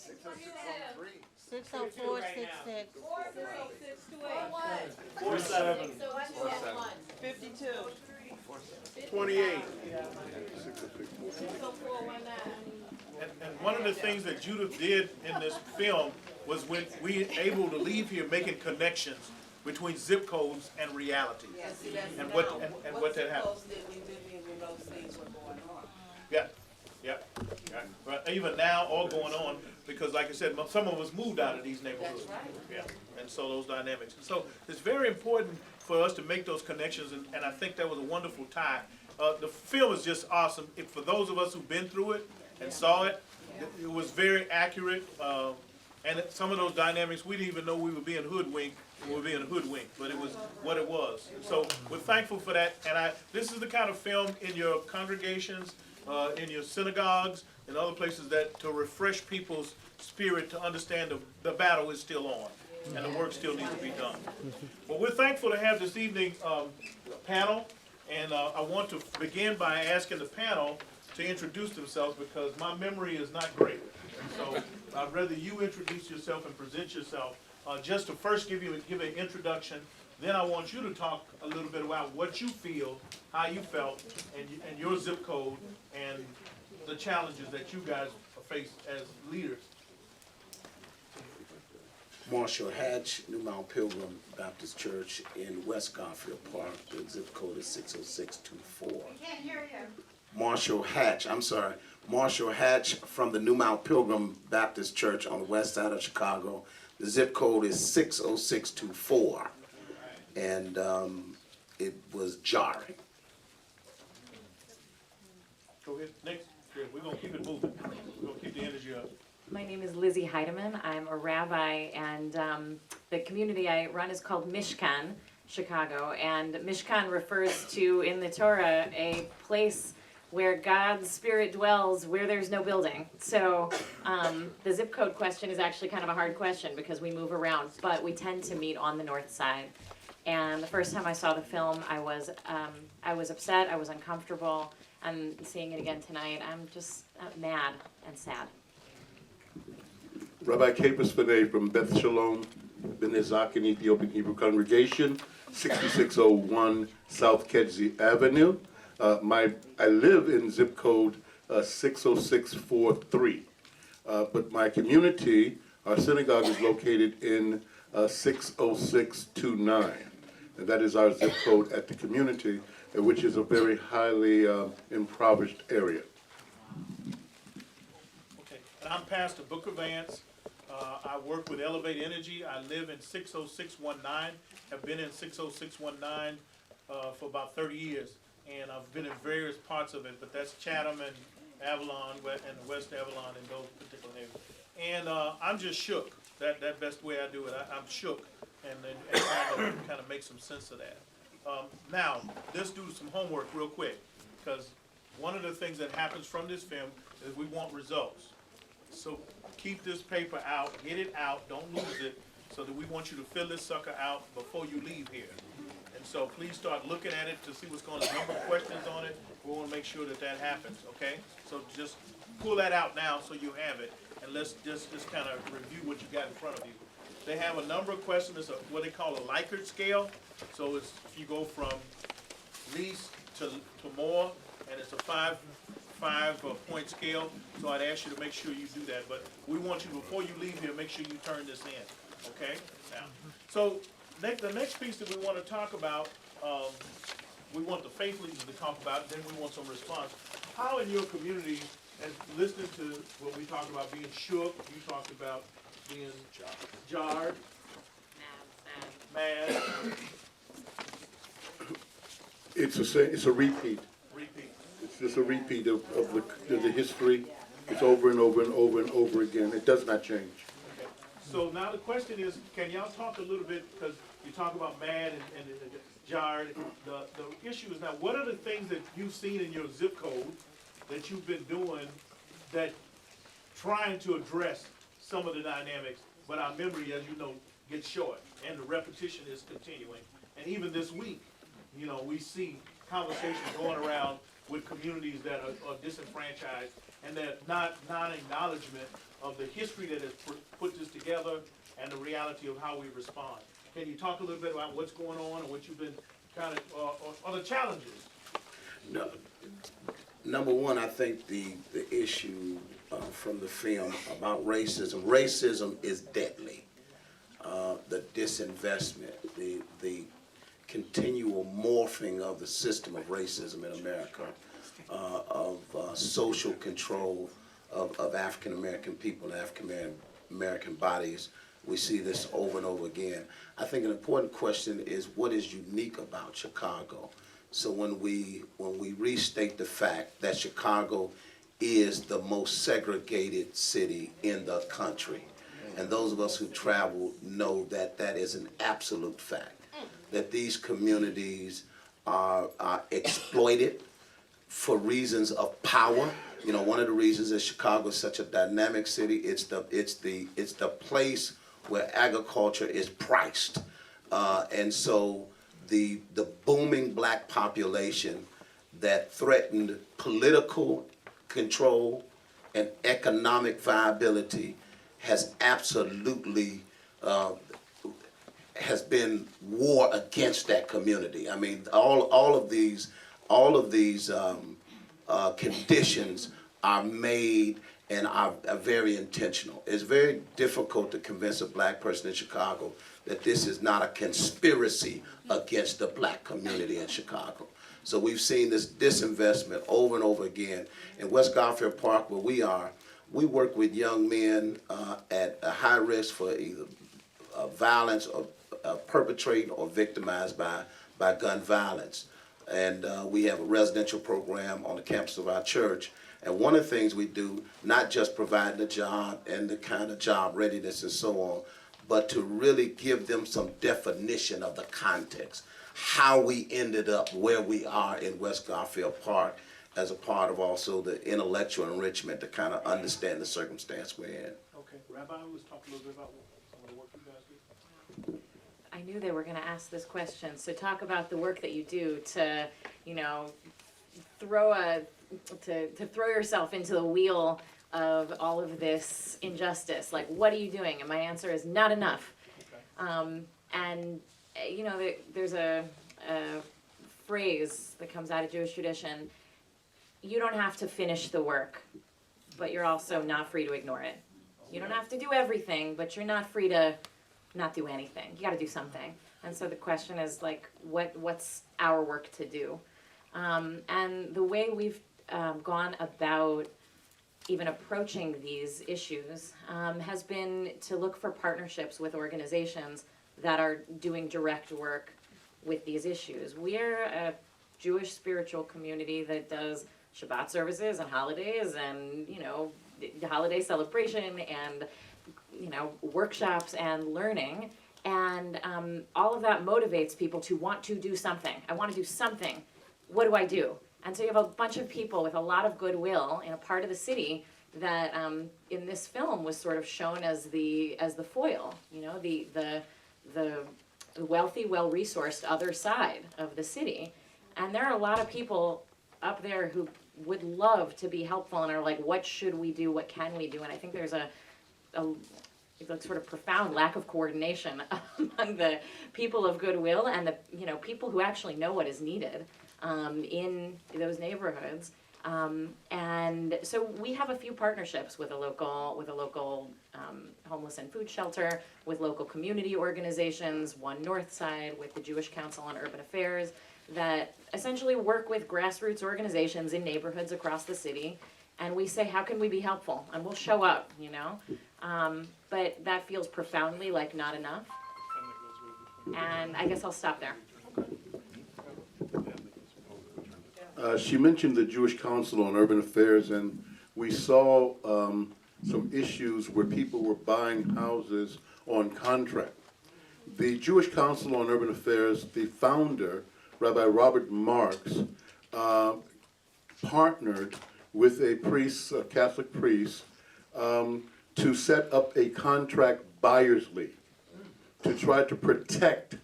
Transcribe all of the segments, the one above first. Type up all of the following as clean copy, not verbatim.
604, 66. 47. 52. 28. And one of the things that Judith did in this film was when we able to leave here making connections between zip codes and reality. And what that happened. Yeah. But even now, all going on, because like I said, some of us moved out of these neighborhoods. Yeah. And so those dynamics. And so it's very important for us to make those connections, and I think that was a wonderful tie. The film is just awesome. For those of us who've been through it and saw it, it was very accurate. And some of those dynamics, we didn't even know we were being hoodwinked. But it was what it was. And so we're thankful for that. And this is the kind of film in your congregations, in your synagogues, and other places that to refresh people's spirit to understand the battle is still on, and the work still needs to be done. But we're thankful to have this evening panel, and I want to begin by asking the panel to introduce themselves because my memory is not great. So I'd rather you introduce yourself and present yourself. Just to first give an introduction, then I want you to talk a little bit about what you feel, how you felt, and your zip code, and the challenges that you guys face as leaders. Marshall Hatch, New Mount Pilgrim Baptist Church in West Garfield Park. The zip code is 60624. I can't hear you. Marshall Hatch from the New Mount Pilgrim Baptist Church on the west side of Chicago. The zip code is 60624. And it was jarring. Go ahead. Next. Good. We're going to keep it moving. We're going to keep the energy up. My name is Lizzi Heydemann. I'm a rabbi, and the community I run is called Mishkan, Chicago. And Mishkan refers to, in the Torah, a place where God's Spirit dwells where there's no building. So the zip code question is actually kind of a hard question because we move around, but we tend to meet on the north side. And the first time I saw the film, I was upset, I was uncomfortable, and seeing it again tonight, I'm just mad and sad. Rabbi Funnye from Beth Shalom, been the Zaken Ethiopian Hebrew congregation, 6601 South Kedzie Avenue. I live in zip code 60643, but my community, our synagogue is located in 60629, and that is our zip code at the community, which is a very highly impoverished area. Okay, and I'm Pastor Booker Vance. I work with Elevate Energy. I live in 60619, have been in 60619 for about 30 years. And I've been in various parts of it, but that's Chatham and Avalon, and West Avalon, and those particular neighborhoods. And I'm just shook. That best way I do it. I'm shook, and trying to kind of make some sense of that. Now, let's do some homework real quick, because one of the things that happens from this film is we want results. So keep this paper out, get it out, don't lose it, so that we want you to fill this sucker out before you leave here. So please start looking at it to see what's going on, number of questions on it. We want to make sure that happens, okay? So just pull that out now so you have it, and let's just kind of review what you got in front of you. They have a number of questions. It's what they call a Likert scale. So it's if you go from least to more, and it's a five point scale. So I'd ask you to make sure you do that. But we want you, before you leave here, make sure you turn this in, okay? Now, so the next piece that we want to talk about, we want the faith leaders to talk about, then we want some response. How in your community, and listening to what we talked about being shook, you talked about being jarred, mad. It's a repeat. It's just a repeat of the history. It's over and over and over and over again. It does not change. Okay. So now the question is, can y'all talk a little bit, because you talk about mad and jarred. The issue is now, what are the things that you've seen in your zip code that you've been doing that trying to address some of the dynamics, but our memory, as you know, gets short, and the repetition is continuing. And even this week, we see conversations going around with communities that are disenfranchised, and that non-acknowledgement of the history that has put this together and the reality of how we respond. Can you talk a little bit about what's going on and what you've been kind of, or the challenges? No, number one, I think the issue from the film about racism is deadly. The disinvestment, the continual morphing of the system of racism in America, of social control of African American people and African American bodies. We see this over and over again. I think an important question is what is unique about Chicago? So when we restate the fact that Chicago is the most segregated city in the country, and those of us who travel know that that is an absolute fact, that these communities are exploited for reasons of power. You know, one of the reasons that Chicago is such a dynamic city, it's the place where agriculture is priced. And so the booming black population that threatened political control and economic viability has absolutely has been war against that community. I mean, all of these conditions are made and are very intentional. It's very difficult to convince a black person in Chicago that this is not a conspiracy against the black community in Chicago. So we've seen this disinvestment over and over again. In West Garfield Park, where we are, we work with young men at a high risk for either violence or perpetrated or victimized by gun violence. And we have a residential program on the campus of our church. And one of the things we do, not just provide the job and the kind of job readiness and so on, but to really give them some definition of the context, how we ended up where we are in West Garfield Park as a part of also the intellectual enrichment to kind of understand the circumstance we're in. Okay, Rabbi, let's talk a little bit about some of the work you guys do. I knew they were going to ask this question. So talk about the work that you do to, you know, throw yourself into the wheel of all of this injustice. Like, what are you doing? And my answer is not enough. Okay. And you know, there's a phrase that comes out of Jewish tradition. You don't have to finish the work, but you're also not free to ignore it. You don't have to do everything, but you're not free to not do anything. You got to do something. And so the question is, like, what's our work to do? And the way we've gone about even approaching these issues has been to look for partnerships with organizations that are doing direct work with these issues. We're a Jewish spiritual community that does Shabbat services and holidays and, you know, the holiday celebration and, you know, workshops and learning. And all of that motivates people to want to do something. I want to do something. What do I do? And so you have a bunch of people with a lot of goodwill in a part of the city that in this film was sort of shown as the foil, you know, the wealthy, well-resourced other side of the city. And there are a lot of people up there who would love to be helpful and are like, what should we do? What can we do? And I think there's a sort of profound lack of coordination among the people of goodwill and the, you know, people who actually know what is needed in those neighborhoods. And so we have a few partnerships with a local homeless and food shelter, with local community organizations, one North Side with the Jewish Council on Urban Affairs, that essentially work with grassroots organizations in neighborhoods across the city. And we say, how can we be helpful? And we'll show up, you know. But that feels profoundly like not enough. And I guess I'll stop there. She mentioned the Jewish Council on Urban Affairs, and we saw some issues where people were buying houses on contract. The Jewish Council on Urban Affairs, the founder, Rabbi Robert Marks, partnered with a priest, a Catholic priest, to set up a contract buyer's league to try to protect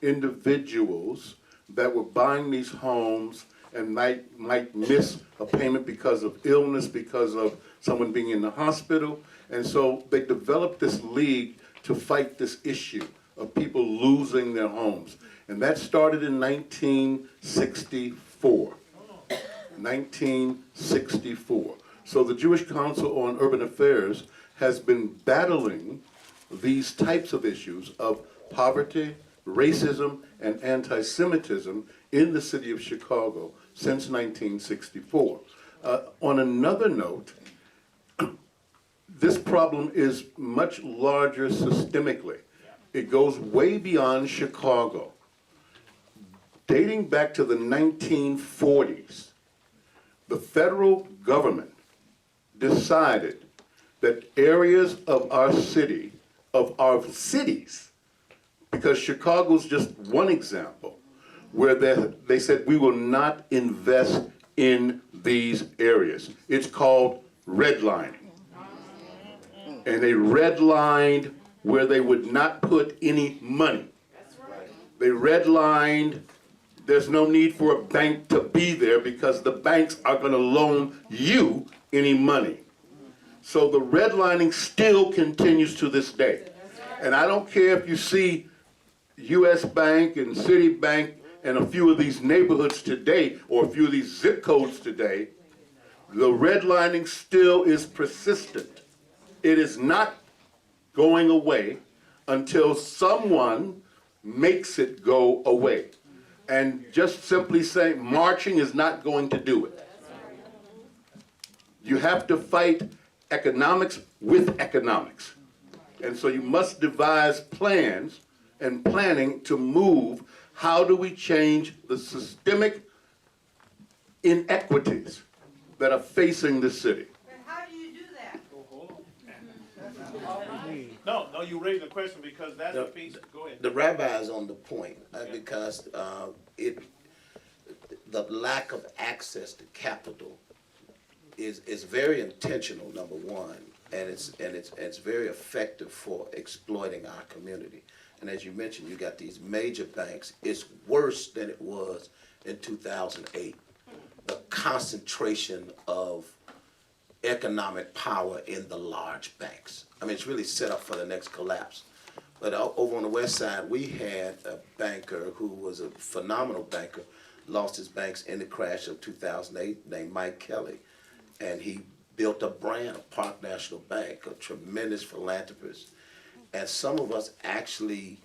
individuals that were buying these homes and might miss a payment because of illness, because of someone being in the hospital. And so they developed this league to fight this issue of people losing their homes. And that started in 1964. 1964. So the Jewish Council on Urban Affairs has been battling these types of issues of poverty, racism, and anti-Semitism in the city of Chicago since 1964. On another note, this problem is much larger systemically. It goes way beyond Chicago. Dating back to the 1940s, the federal government decided that areas of our city, of our cities, because Chicago's just one example, where they said we will not invest in these areas. It's called redlining. And they redlined where they would not put any money. They redlined, there's no need for a bank to be there because the banks are going to loan you any money. So the redlining still continues to this day. And I don't care if you see U.S. Bank and Citibank and a few of these neighborhoods today, or a few of these zip codes today, the redlining still is persistent. It is not going away until someone makes it go away. And just simply saying marching is not going to do it. You have to fight economics with economics. And so you must devise plans and planning to move. How do we change the systemic inequities that are facing the city? But how do you do that? No, you raised the question because that's a piece, go ahead. The rabbi is on the point, because the lack of access to capital is very intentional, number one, and it's very effective for exploiting our community. And as you mentioned, you got these major banks. It's worse than it was in 2008. The concentration of economic power in the large banks. I mean, it's really set up for the next collapse. But over on the west side, we had a banker who was a phenomenal banker, lost his banks in the crash of 2008, named Mike Kelly. And he built a brand of Park National Bank, a tremendous philanthropist. And some of us actually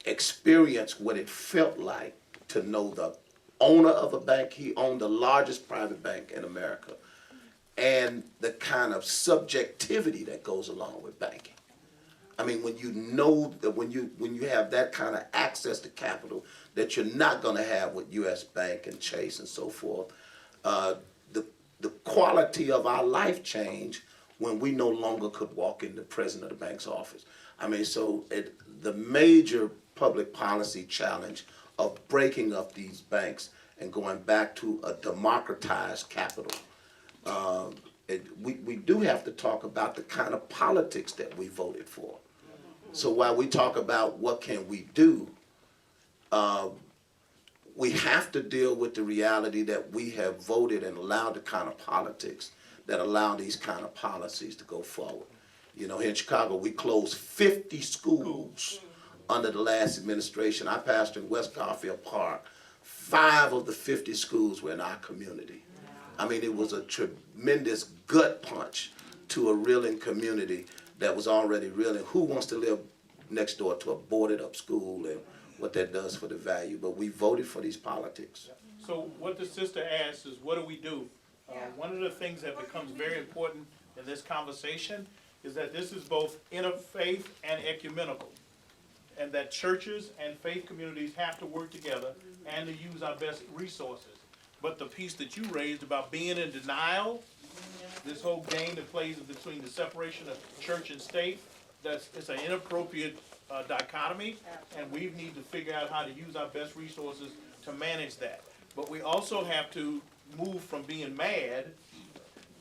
experienced what it felt like to know the owner of a bank. He owned the largest private bank in America. And the kind of subjectivity that goes along with banking. I mean, when you know that when you have that kind of access to capital that you're not going to have with U.S. Bank and Chase and so forth, the quality of our life changed when we no longer could walk in the president of the bank's office. I mean, so the major public policy challenge of breaking up these banks and going back to a democratized capital. We do have to talk about the kind of politics that we voted for. So while we talk about what can we do, we have to deal with the reality that we have voted and allowed the kind of politics that allow these kind of policies to go forward. You know, here in Chicago, we closed 50 schools under the last administration. I pastored in West Garfield Park. 5 of the 50 schools were in our community. I mean, it was a tremendous gut punch to a reeling community that was already reeling. Who wants to live next door to a boarded up school and what that does for the value? But we voted for these politics. So what the sister asked is, what do we do? One of the things that becomes very important in this conversation is that this is both interfaith and ecumenical, and that churches and faith communities have to work together and to use our best resources. But the piece that you raised about being in denial, this whole game that plays between the separation of church and state, it's an inappropriate dichotomy, and we need to figure out how to use our best resources to manage that. But we also have to move from being mad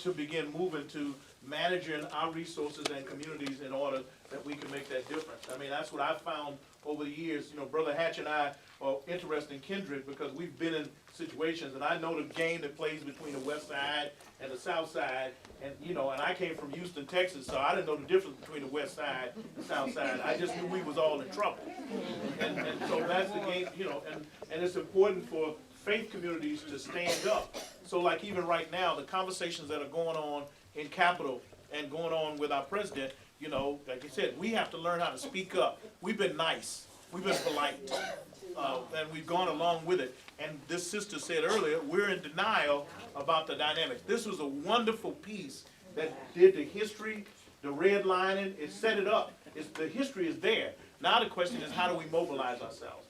to begin moving to managing our resources and communities in order that we can make that difference. I mean, that's what I found over the years. You know, Brother Hatch and I are interested in kindred because we've been in situations, and I know the game that plays between the west side and the south side, and you know, and I came from Houston, Texas, so I didn't know the difference between the west side and the south side. I just knew we was all in trouble. And so that's the game, you know, and it's important for faith communities to stand up. So like even right now, the conversations that are going on in Capitol and going on with our president, you know, like you said, we have to learn how to speak up. We've been nice, we've been polite, and we've gone along with it. And this sister said earlier, we're in denial about the dynamics. This was a wonderful piece that did the history, the redlining, it set it up. The history is there. Now the question is, how do we mobilize ourselves?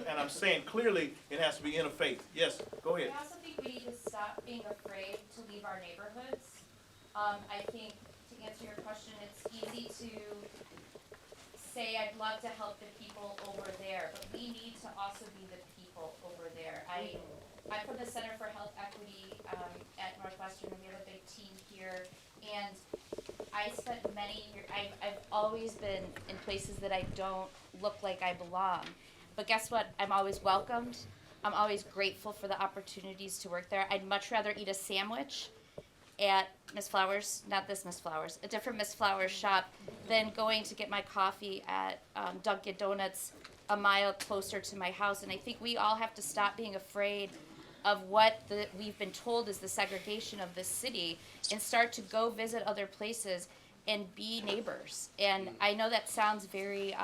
And I'm saying clearly it has to be interfaith. Yes, go ahead. I also think we need to stop being afraid to leave our neighborhoods. I think, to answer your question, it's easy to say I'd love to help the people over there, but we need to also be the people over there. I'm from the Center for Health Equity at Northwestern, and we have a big team here. And I spent many years, I've always been in places that I don't look like I belong. But guess what? I'm always welcomed. I'm always grateful for the opportunities to work there. I'd much rather eat a sandwich at Miss Flowers, not this Miss Flowers, a different Miss Flowers shop, than going to get my coffee at Dunkin' Donuts a mile closer to my house. And I think we all have to stop being afraid of what we've been told is the segregation of this city and start to go visit other places and be neighbors. And I know that sounds very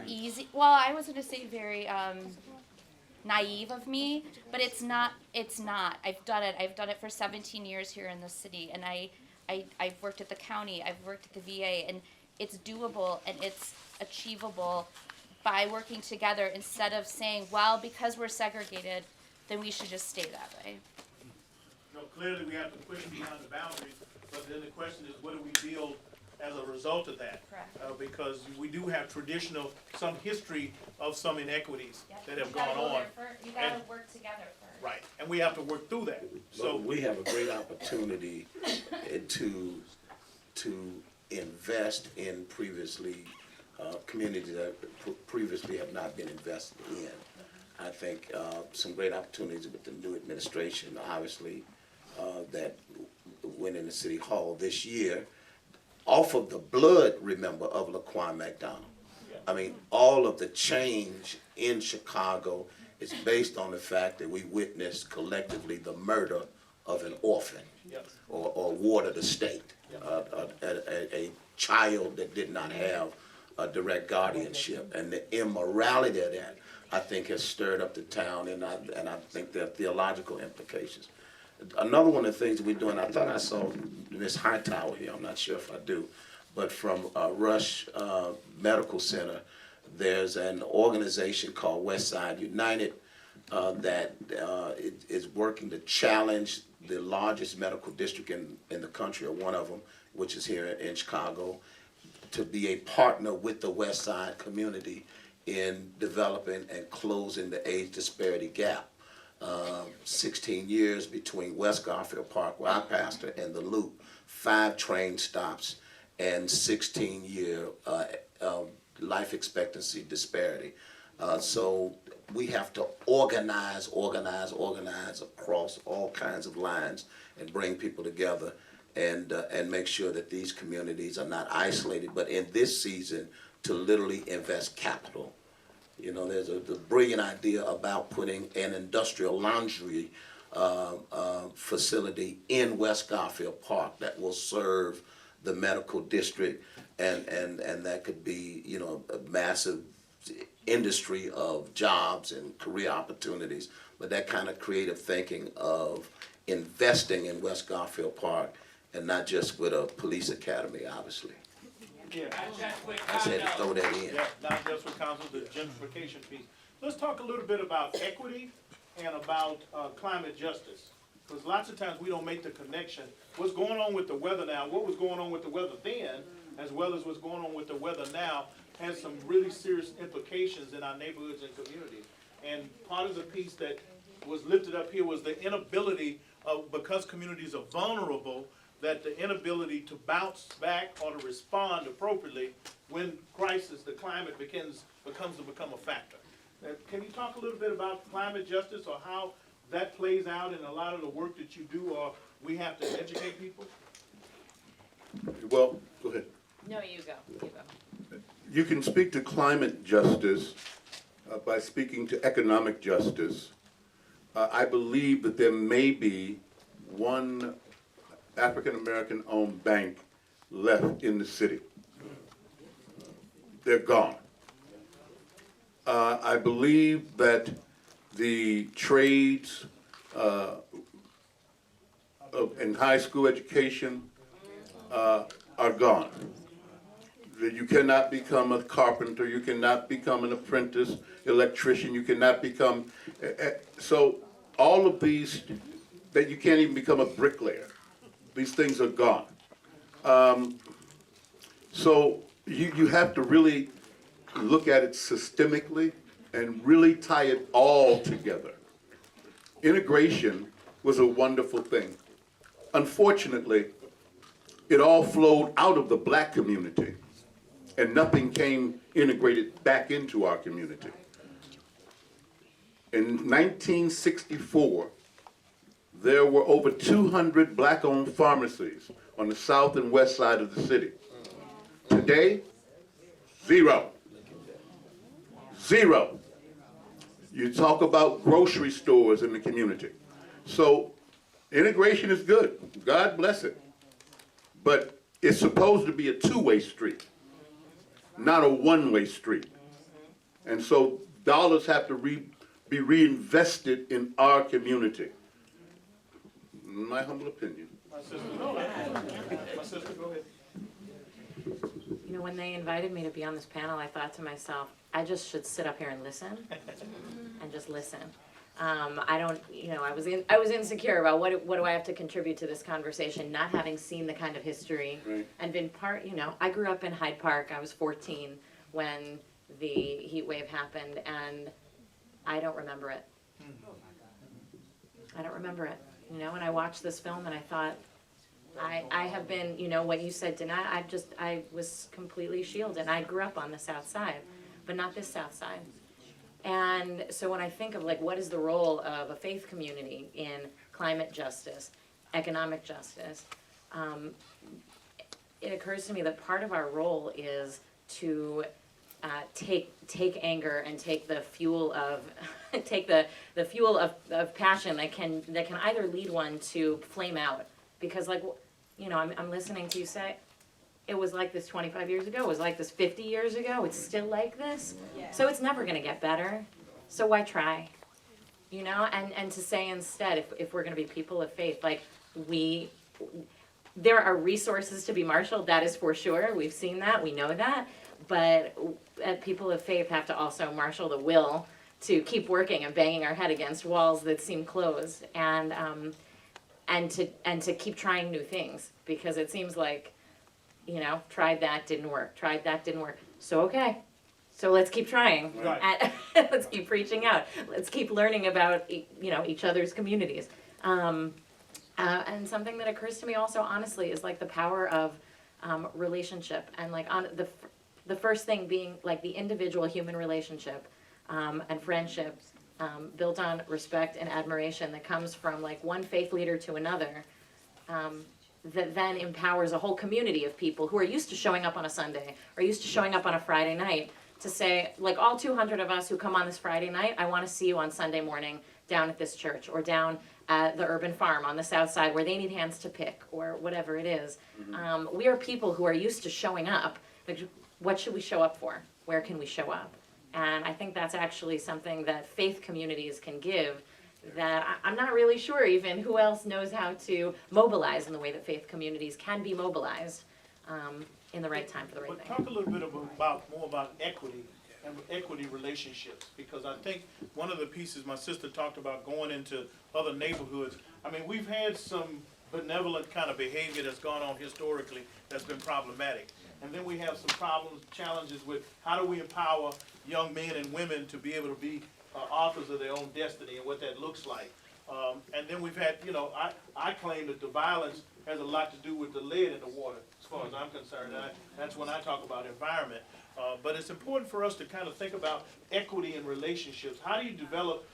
easy. Well, I was going to say very naive of me, but it's not. I've done it. I've done it for 17 years here in the city, and I've worked at the county. I've worked at the VA, and it's doable and it's achievable by working together instead of saying, well, because we're segregated, then we should just stay that way. You know, clearly we have to push beyond the boundaries, but then the question is, what do we build as a result of that? Correct. Because we do have some history of some inequities Yep. that have You gotta gone go on. there first. You gotta And- work together first. Right, and we have to work through that. So So, we have a great opportunity to invest in communities that previously have not been invested in. I think some great opportunities with the new administration, obviously, that went into City Hall this year, off of the blood, remember, of Laquan McDonald. I mean, all of the change in Chicago is based on the fact that we witnessed collectively the murder of an orphan Yep. or ward of the state, a child that did not have a direct guardianship. And the immorality of that, I think, has stirred up the town, and I think there are theological implications. Another one of the things that we're doing, I thought I saw Miss Hightower here, I'm not sure if I do, but from Rush Medical Center, there's an organization called Westside United that is working to challenge the largest medical district in the country, or one of them, which is here in Chicago, to be a partner with the West Side community in developing and closing the age disparity gap. 16 years between West Garfield Park, where I pastor, and the Loop, 5 train stops, and 16-year life expectancy disparity. So we have to organize across all kinds of lines and bring people together and make sure that these communities are not isolated, but in this season to literally invest capital. You know, there's a brilliant idea about putting an industrial laundry facility in West Garfield Park that will serve the medical district, and that could be, you know, a massive industry of jobs and career opportunities. But that kind of creative thinking of investing in West Garfield Park, and not just with a police academy, obviously. yeah. I just had to throw that in. Yeah, not just with council, the gentrification piece. Let's talk a little bit about equity and about climate justice. Because lots of times we don't make the connection. What's going on with the weather now, what was going on with the weather then, as well as what's going on with the weather now, has some really serious implications in our neighborhoods and communities. And part of the piece that was lifted up here was the inability because communities are vulnerable, that the inability to bounce back or to respond appropriately when crisis, the climate becomes a factor. Can you talk a little bit about climate justice or how that plays out in a lot of the work that you do, or we have to educate people? Well, go ahead. No, you go. You go. You can speak to climate justice by speaking to economic justice. I believe that there may be one African-American owned bank left in the city. They're gone. I believe that the trades in high school education are gone. That you cannot become a carpenter, you cannot become an apprentice electrician, you cannot become, so all of these, that you can't even become a bricklayer. These things are gone. So you have to really look at it systemically and really tie it all together. Integration was a wonderful thing. Unfortunately, it all flowed out of the black community and nothing came integrated back into our community. In 1964, there were over 200 black-owned pharmacies on the south and west side of the city. Today, zero. Zero. You talk about grocery stores in the community. So integration is good. God bless it. But it's supposed to be a two-way street, not a one-way street. And so dollars have to be reinvested in our community. My humble opinion. My sister, no, my sister, go ahead. You know, when they invited me to be on this panel, I thought to myself, I just should sit up here and listen, and just listen. I don't, you know, I was insecure about what do I have to contribute to this conversation, not having seen the kind of history and been part, you know, I grew up in Hyde Park. I was 14 when the heat wave happened, and I don't remember it. I don't remember it, you know, and I watched this film and I thought, I have been, you know, what you said, denied. I was completely shielded. I grew up on the South Side, but not this South Side. And so when I think of like, what is the role of a faith community in climate justice, economic justice, it occurs to me that part of our role is to take anger and take the fuel of take the fuel of passion that can either lead one to flame out, because like, you know, I'm listening to you say it was like this 25 years ago, it was like this 50 years ago, it's still like this. So it's never gonna get better. So why try? You know, and to say instead, if we're gonna be people of faith, like there are resources to be marshaled, that is for sure. We've seen that, we know that. But people of faith have to also marshal the will to keep working and banging our head against walls that seem closed, and to keep trying new things, because it seems like, you know, tried that, didn't work. So okay, so let's keep trying. Right. And let's keep reaching out. Let's keep learning about, you know, each other's communities. And something that occurs to me also, honestly, is like the power of relationship, and like on the first thing being like the individual human relationship and friendship built on respect and admiration that comes from like one faith leader to another, that then empowers a whole community of people who are used to showing up on a Sunday or used to showing up on a Friday night to say, like, all 200 of us who come on this Friday night, I want to see you on Sunday morning down at this church or down at the urban farm on the south side where they need hands to pick or whatever it is. We are people who are used to showing up. Like, what should we show up for? Where can we show up? And I think that's actually something that faith communities can give, that I'm not really sure even who else knows how to mobilize in the way that faith communities can be mobilized in the right time for the right thing. Talk a little bit more about equity and equity relationships, because I think one of the pieces my sister talked about going into other neighborhoods, I mean, we've had some benevolent kind of behavior that's gone on historically that's been problematic. And then we have some problems, challenges with how do we empower young men and women to be able to be authors of their own destiny and what that looks like. And then we've had, I claim that the violence has a lot to do with the lead in the water, as far as I'm concerned. And that's when I talk about environment. But it's important for us to kind of think about equity in relationships. How do you develop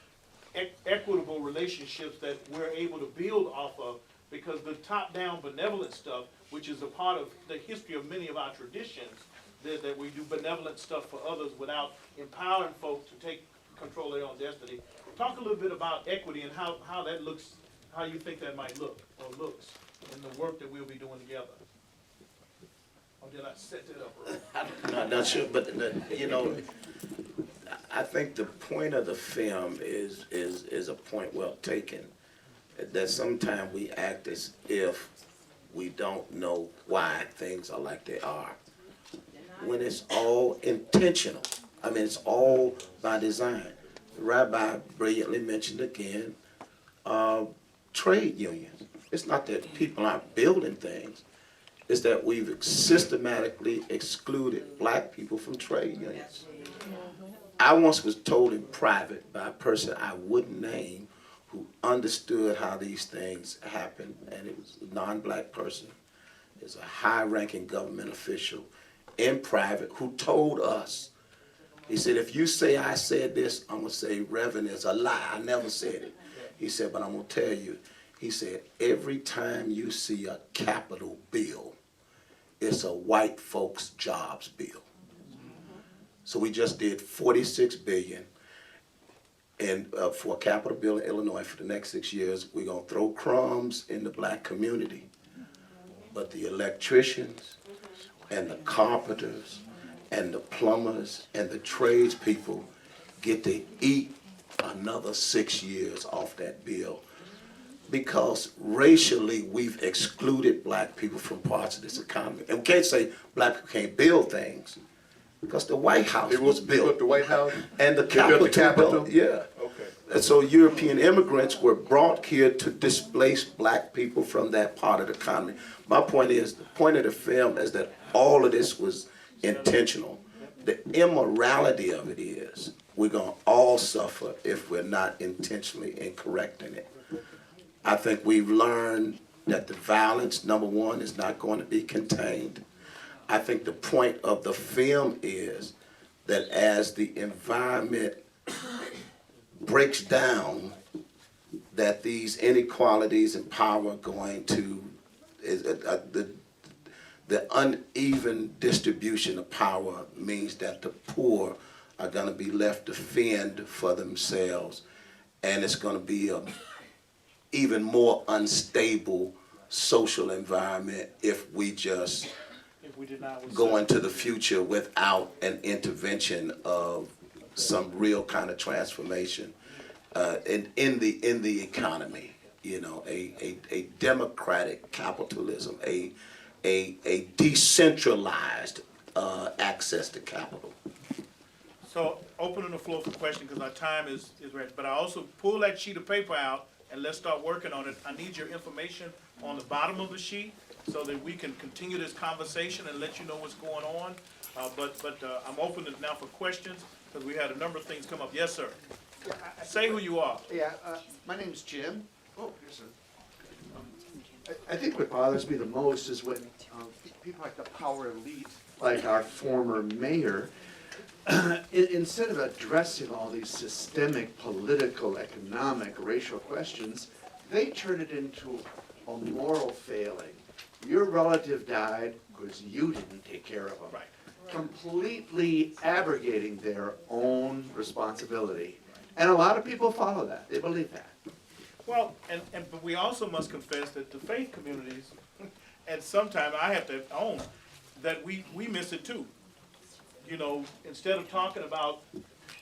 equitable relationships that we're able to build off of? Because the top-down benevolent stuff, which is a part of the history of many of our traditions, that we do benevolent stuff for others without empowering folks to take control of their own destiny. Talk a little bit about equity and how that looks, how you think that might look or looks in the work that we'll be doing together. Or did I set it up right? I'm not sure, but I think the point of the film is a point well taken. That sometimes we act as if we don't know why things are like they are, when it's all intentional. I mean, it's all by design. The Rabbi brilliantly mentioned again trade unions. It's not that people aren't building things. It's that we've systematically excluded black people from trade unions. I once was told in private by a person I wouldn't name who understood how these things happen, and it was a non-black person. It's a high-ranking government official in private who told us, he said, if you say I said this, I'm going to say Reverend is a lie. I never said it. He said, but I'm going to tell you. He said, every time you see a capital bill, it's a white folks jobs bill. So we just did $46 billion for a capital bill in Illinois for the next 6 years. We're going to throw crumbs in the black community. But the electricians and the carpenters and the plumbers and the tradespeople get to eat another 6 years off that bill. Because racially, we've excluded black people from parts of this economy. And we can't say black people can't build things, because the White House was built. The White House? And the Capitol? Capitol, yeah. Okay. And so European immigrants were brought here to displace black people from that part of the economy. My point is, the point of the film is that all of this was intentional. The immorality of it is, we're going to all suffer if we're not intentionally in correcting it. I think we've learned that the violence, number one, is not going to be contained. I think the point of the film is that as the environment breaks down, that these inequalities in power are going to, the uneven distribution of power means that the poor are going to be left to fend for themselves, and it's going to be a even more unstable social environment if we just go into the future without an intervention of some real kind of transformation in the economy. A democratic capitalism, a decentralized access to capital. So opening the floor for questions, because our time is ready. But I also pull that sheet of paper out and let's start working on it. I need your information on the bottom of the sheet so that we can continue this conversation and let you know what's going on. But I'm open now for questions because we had a number of things come up. Yes, sir. Yeah, Say who you are. Yeah, my name's Jim. Oh, here's a. I think what bothers me the most is when people like the power elite, like our former mayor, instead of addressing all these systemic, political, economic, racial questions, they turn it into a moral failing. Your relative died because you didn't take care of them. Right. Completely abrogating their own responsibility. And a lot of people follow that. They believe that. Well, but we also must confess that the faith communities, and sometimes I have to own that we miss it too. Instead of talking about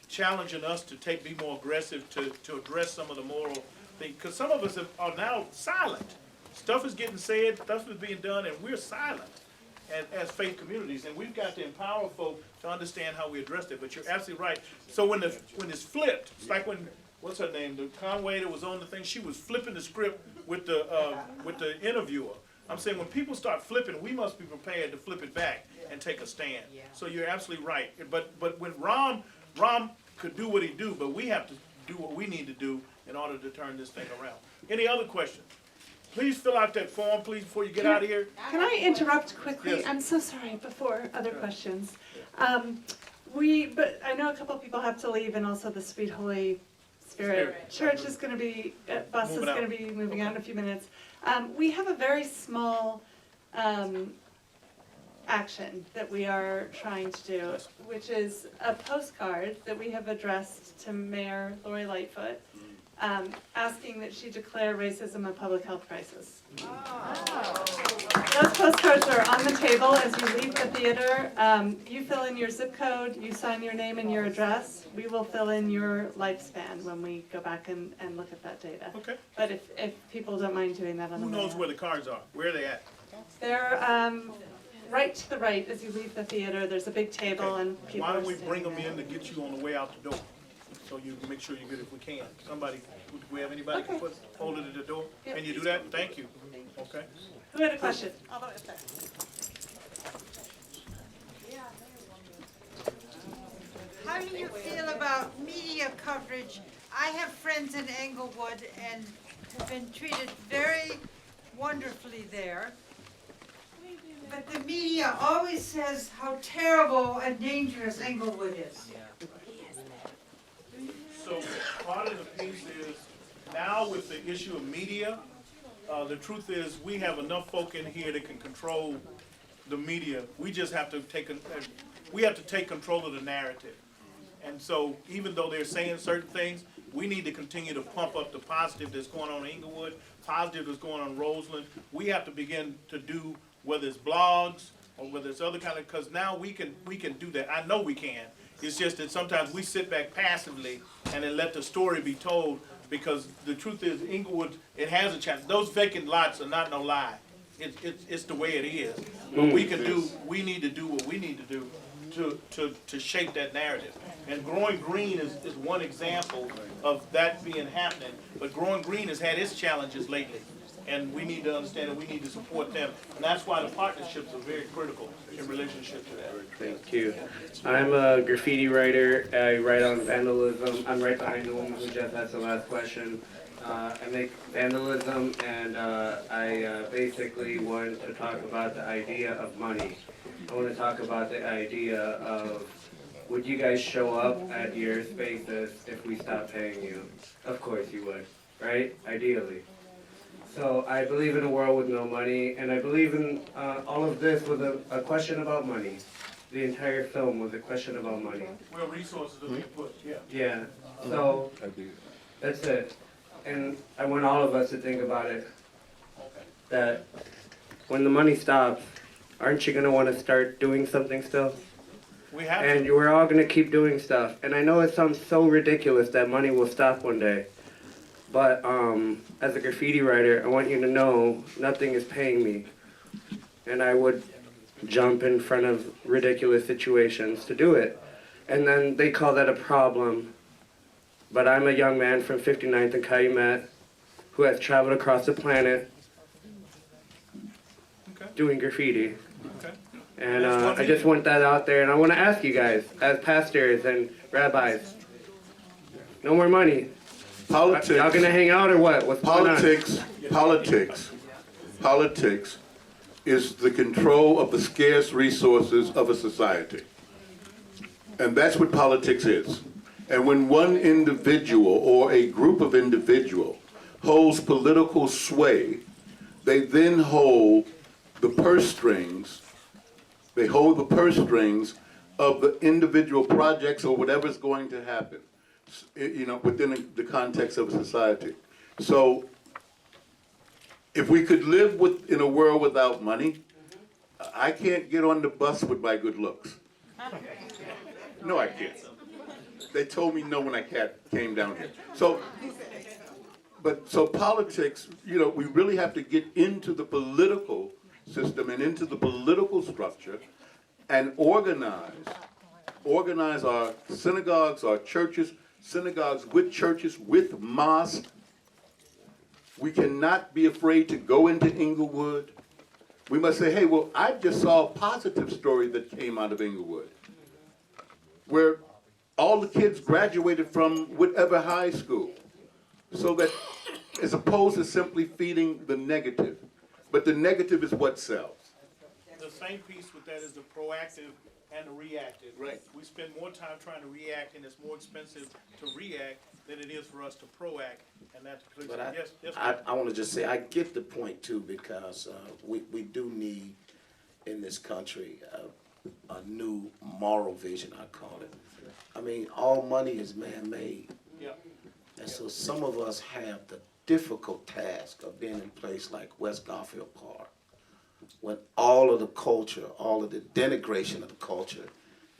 challenging us to be more aggressive to address some of the moral things, because some of us are now silent. Stuff is getting said, stuff is being done, and we're silent as faith communities, and we've got to empower folk to understand how we address it. But you're absolutely right. So when it's flipped, it's like when, what's her name, the Conway that was on the thing, she was flipping the script with the interviewer. I'm saying when people start flipping, we must be prepared to flip it back and take a stand. Yeah. So you're absolutely right. But when Ram could do what he do, but we have to do what we need to do in order to turn this thing around. Any other questions? Please fill out that form, please, before you get out of here. Can I interrupt quickly? Yes. I'm so sorry, before other questions. But I know a couple of people have to leave, and also the Sweet Holy Spirit Church is gonna be, bus is Moving out. gonna be moving out in a few minutes. We have a very small, action that we are trying to do, which is a postcard that we have addressed to Mayor Lori Lightfoot, asking that she declare racism a public health crisis. Those postcards are on the table as you leave the theater. You fill in your zip code, you sign your name and your address. We will fill in your lifespan when we go back and look at that data. Okay. But if people don't mind doing that on the Who way knows out. where the cards are? Where are they at? They're right to the right as you leave the theater. There's a big table and people Why are don't we standing bring them there. in to get you on the way out the door? So you can make sure you're good if we can. Somebody, do we have anybody can Okay. hold it at the door? Yep. Can you do that? Thank you. Okay. Who had a question? How do you feel about media coverage? I have friends in Englewood and have been treated very wonderfully there. But the media always says how terrible and dangerous Englewood is. So part of the piece is, now with the issue of media, the truth is, we have enough folk in here that can control the media. We just have to take control of the narrative. And so even though they're saying certain things, we need to continue to pump up the positive that's going on in Englewood, positive that's going on in Roseland. We have to begin to do, whether it's blogs or whether it's other kind of, because now we can do that. I know we can. It's just that sometimes we sit back passively and then let the story be told, because the truth is, Englewood, it has a chance. Those vacant lots are not no lie. It's the way it is. But we need to do what we need to do to shape that narrative. And Growing Green is one example of that being happening. But Growing Green has had its challenges lately. And we need to understand that we need to support them. And that's why the partnerships are very critical in relationship to that. Thank you. I'm a graffiti writer. I write on vandalism. I'm right behind the woman who just asked the last question. I make vandalism, and I basically want to talk about the idea of money. I want to talk about the idea of, would you guys show up at your spaces if we stopped paying you? Of course you would, right? Ideally. So I believe in a world with no money, and I believe in all of this was a question about money. The entire film was a question about money. Well, resources are being put, yeah. Yeah, so that's it. And I want all of us to think about it, that when the money stops, aren't you going to want to start doing something still? We have And to. we're all going to keep doing stuff. And I know it sounds so ridiculous that money will stop one day. But as a graffiti writer, I want you to know nothing is paying me. And I would jump in front of ridiculous situations to do it. And then they call that a problem. But I'm a young man from 59th and Calumet who has traveled across the planet doing graffiti. Okay. And I just want that out there. And I want to ask you guys, as pastors and rabbis, no more money. Politics. Y'all gonna hang out or what? What's going on? Politics is the control of the scarce resources of a society. And that's what politics is. And when one individual or a group of individuals holds political sway, they then hold the purse strings. They hold the purse strings of the individual projects or whatever's going to happen, you know, within the context of a society. So if we could live in a world without money, I can't get on the bus with my good looks. No, I can't. They told me no when I came down here. So politics, you know, we really have to get into the political system and into the political structure and organize our synagogues, our churches, synagogues with mosques. We cannot be afraid to go into Englewood. We must say, hey, well, I just saw a positive story that came out of Englewood, where all the kids graduated from whatever high school. so that, as opposed to simply feeding the negative. But the negative is what sells. The same piece with that is the proactive and the reactive. Right. We spend more time trying to react, and it's more expensive to react than it is for us to proact, and that's. But Yes, I want to just say, I get the point too, because we do need in this country a new moral vision, I call it. I mean, all money is man-made. Yeah. And so some of us have the difficult task of being in a place like West Garfield Park, when all of the culture, all of the denigration of the culture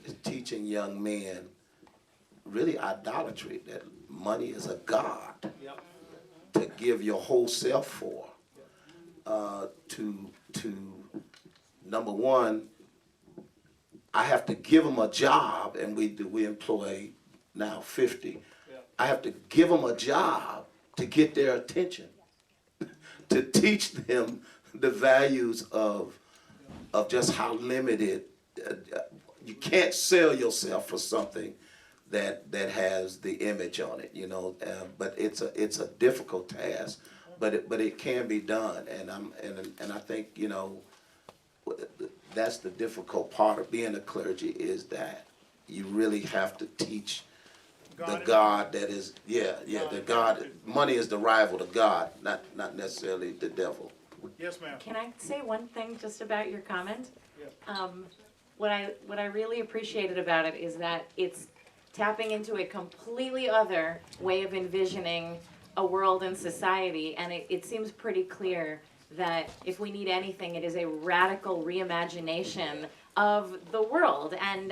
is teaching young men really idolatry, that money is a god to give your whole self for, to number one, I have to give them a job, and we employ now 50. I have to give them a job to get their attention, to teach them the values of just how limited, you can't sell yourself for something that has the image on it, you know. But it's a difficult task, but it can be done, and I think, you know, that's the difficult part of being a clergy, is that you really have to teach the God that is, the God, money is the rival to God, not necessarily the devil. Yes, ma'am. Can I say one thing just about your comment? Yeah. What I really appreciated about it is that it's tapping into a completely other way of envisioning a world and society, and it seems pretty clear that if we need anything, it is a radical reimagination of the world, and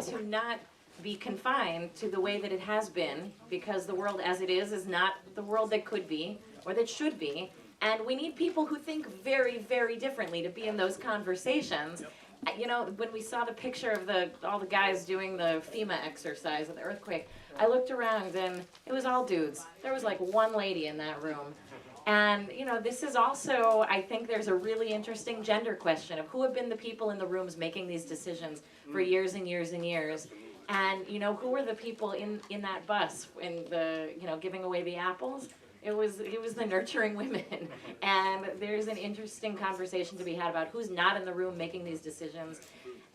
to not be confined to the way that it has been, because the world as it is not the world that could be or that should be, and we need people who think very, very differently to be in those conversations. You know, when we saw the picture of all the guys doing the FEMA exercise of the earthquake, I looked around and it was all dudes. There was like one lady in that room. And, you know, this is also, I think there's a really interesting gender question of who have been the people in the rooms making these decisions for years and years and years. And, you know, who were the people in that bus in the, you know, giving away the apples? It was the nurturing women. And there's an interesting conversation to be had about who's not in the room making these decisions,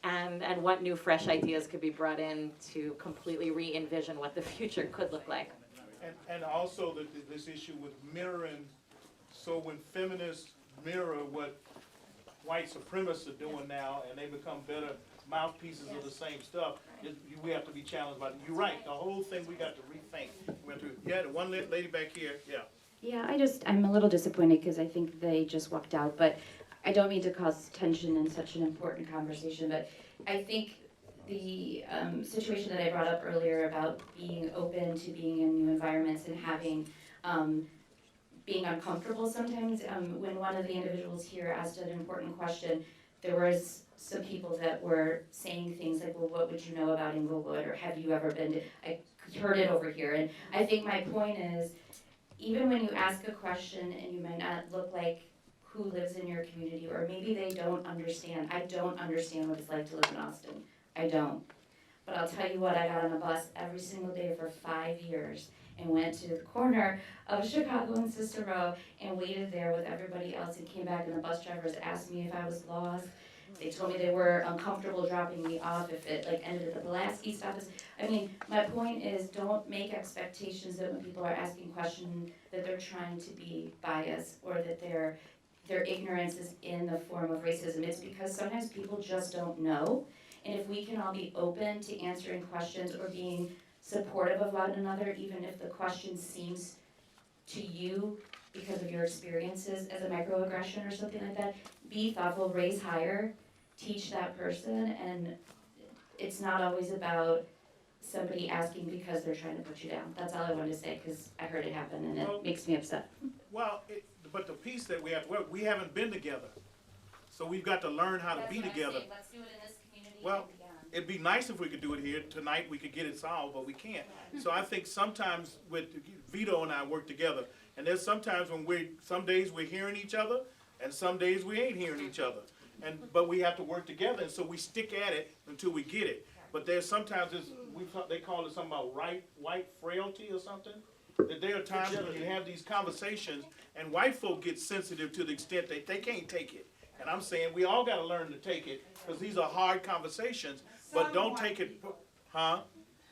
and what new fresh ideas could be brought in to completely re-envision what the future could look like. And also this issue with mirroring, so when feminists mirror what white supremacists are doing now, and they become better mouthpieces of the same stuff, we have to be challenged by it. You're right, the whole thing we got to rethink. The one lady back here, yeah. Yeah, I'm a little disappointed because I think they just walked out, but I don't mean to cause tension in such an important conversation, but I think the situation that I brought up earlier about being open to being in new environments and having, being uncomfortable sometimes, when one of the individuals here asked an important question, there was some people that were saying things like, well, what would you know about Inglewood, or have you ever been to, I heard it over here, and I think my point is, even when you ask a question and you might not look like who lives in your community, or maybe they don't understand. I don't understand what it's like to live in Austin. I don't. But I'll tell you what, I got on a bus every single day for 5 years and went to the corner of Chicago and Cicero and waited there with everybody else and came back, and the bus drivers asked me if I was lost. They told me they were uncomfortable dropping me off if it ended at the Pulaski stop. I mean, my point is, don't make expectations that when people are asking questions that they're trying to be biased, or that their ignorance is in the form of racism. It's because sometimes people just don't know. And if we can all be open to answering questions or being supportive of one another, even if the question seems to you because of your experiences as a microaggression or something like that, be thoughtful, raise higher, teach that person, and it's not always about somebody asking because they're trying to put you down. That's all I wanted to say, because I heard it happen and it makes me upset. Well, but the piece that we haven't been together, so we've got to learn how to be together. Let's do it in this community. Well, it'd be nice if we could do it here tonight. We could get it solved, but we can't. So I think sometimes with Vito and I work together, and there's sometimes when some days we're hearing each other, and some days we ain't hearing each other. But we have to work together, and so we stick at it until we get it. But there's sometimes they call it something about white frailty or something. that there are times when you have these conversations and white folk get sensitive to the extent that they can't take it. And I'm saying we all gotta learn to take it, because these are hard conversations, but Some don't white take it, people. huh?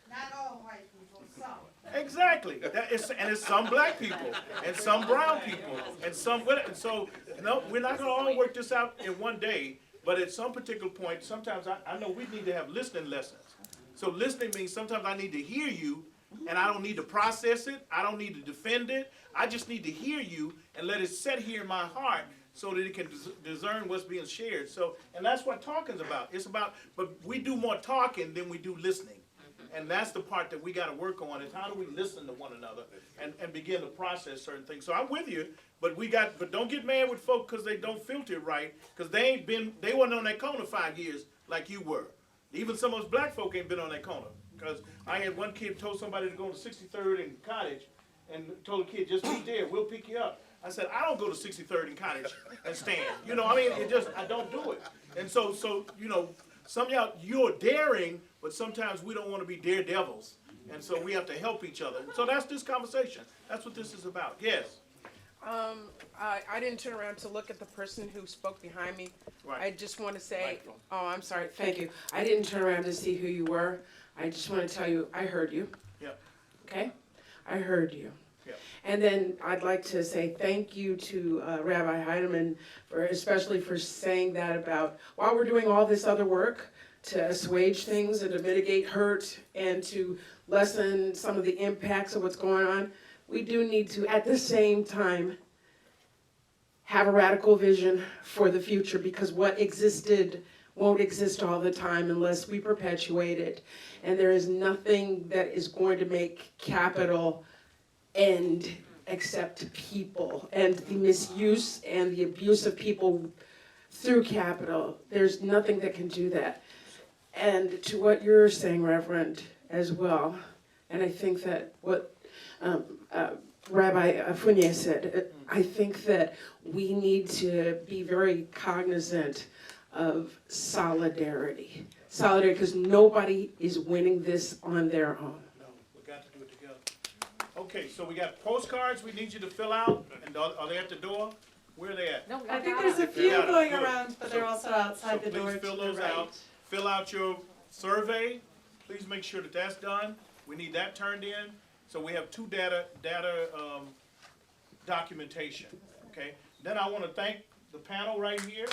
Not all white people, some. Exactly. And it's some black people, and some brown people, and some, and so, no, we're not gonna all work this out in one day, but at some particular point, sometimes I know we need to have listening lessons. So listening means sometimes I need to hear you, and I don't need to process it, I don't need to defend it, I just need to hear you and let it set here in my heart so that it can discern what's being shared. So, and that's what talking's about. It's about, but we do more talking than we do listening. And that's the part that we gotta work on, is how do we listen to one another and begin to process certain things. So I'm with you, but don't get mad with folk because they don't filter it right, because they wasn't on that corner 5 years like you were. Even some of us black folk ain't been on that corner. Because I had one kid told somebody to go to 63rd and Cottage, and told the kid, just be there, we'll pick you up. I said, I don't go to 63rd and Cottage and stand. You know, I mean, I don't do it. And so, you know, some of y'all, you're daring, but sometimes we don't want to be daredevils. And so we have to help each other. So that's this conversation. That's what this is about. Yes? I didn't turn around to look at the person who spoke behind me. Right. I just want to say, Microphone. oh, I'm sorry, thank you. I didn't turn around to see who you were. I just want to tell you, I heard you. Yep. Okay? I heard you. Yep. And then I'd like to say thank you to Rabbi Heydemann, especially for saying that about, while we're doing all this other work to assuage things and to mitigate hurt and to lessen some of the impacts of what's going on, we do need to, at the same time, have a radical vision for the future, because what existed won't exist all the time unless we perpetuate it. And there is nothing that is going to make capital end except people, and the misuse and the abuse of people through capital. There's nothing that can do that. And to what you're saying, Reverend, as well, and I think that what Rabbi Funnye said, I think that we need to be very cognizant of solidarity. Solidarity, because nobody is winning this on their own. No, we got to do it together. Okay, so we got postcards we need you to fill out, and are they at the door? Where are they at? No, I think there's a few got it. going Good. around, but they're also outside the door So to please fill the those right. out. Fill out your survey. Please make sure that that's done. We need that turned in. So we have two data documentation, okay? Then I want to thank the panel right here.